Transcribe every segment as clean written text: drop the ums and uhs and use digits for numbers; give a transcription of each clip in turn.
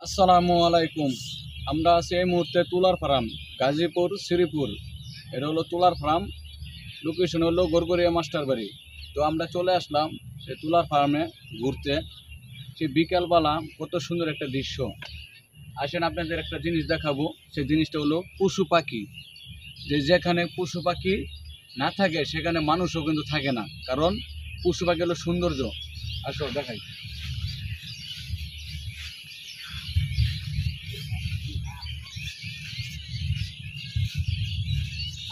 আসসালামু আলাইকুম। আমরা আছি এই মুহূর্তে তুলার ফার্ম, গাজীপুর শ্রীপুর। এটা হলো তুলার ফার্ম, লোকেশন হলো গড়গড়িয়া মাস্টার বাড়ি। তো আমরা চলে আসলাম সেই তুলার ফার্মে ঘুরতে। সেই বিকালবেলা কত সুন্দর একটা দৃশ্য। আসেন আপনাদের একটা জিনিস দেখাবো। সেই জিনিসটা হলো পশু পাখি। যেখানে পশু পাখি না থাকে সেখানে মানুষও কিন্তু থাকে না, কারণ পশু পাখি হলো সৌন্দর্য। আসো দেখাই।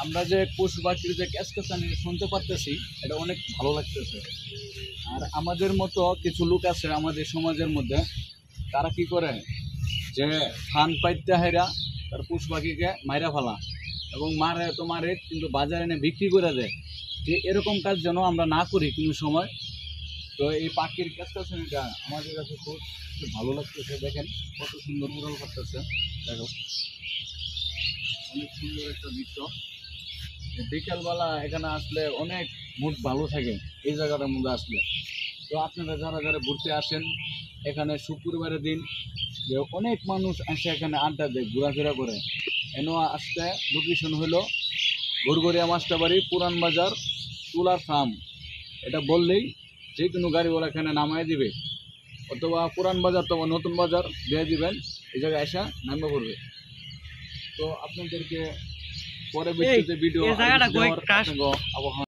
আমরা যে পশু পাখির যে ক্যাচকাচানি শুনতে পারতেছি, এটা অনেক ভালো লাগতেছে। আর আমাদের মতো কিছু লোক আছে আমাদের সমাজের মধ্যে, তারা কি করে যে ফান পাইতে হাইরা তার পশু পাখিকে মাইরা ফেলা এবং মারে কিন্তু বাজারে এনে বিক্রি করে দেয়। যে এরকম কাজ যেন আমরা না করি কোনো সময়। তো এই পাখির ক্যাচকাচানিটা আমাদের কাছে খুব ভালো লাগতেছে। দেখেন কত সুন্দর উড়াল করতেছে। দেখো অনেক সুন্দর একটা দৃশ্য। বিকালবেলা এখানে আসলে অনেক মুড ভালো থাকে এই জায়গাটার মধ্যে আসলে। তো আপনারা যারা যারা ঘুরতে আসেন, এখানে শুক্রবারের দিন যে অনেক মানুষ আসে এখানে আড্ডা দেয়, ঘোরাফেরা করে। এনে আসতে লোকেশন হলো গড়গড়িয়া মাস্টারবাড়ি, পুরান বাজার, তুলার ফার্ম। এটা বললেই যে কোনো গাড়িওয়ালা এখানে নামাই দিবে, অথবা পুরান বাজার অথবা নতুন বাজার দিয়ে দিবেন, এই জায়গায় আসা নামবে পড়বে। তো আপনাদেরকে পরে ভিডিও এই জায়গাটা আবহাওয়া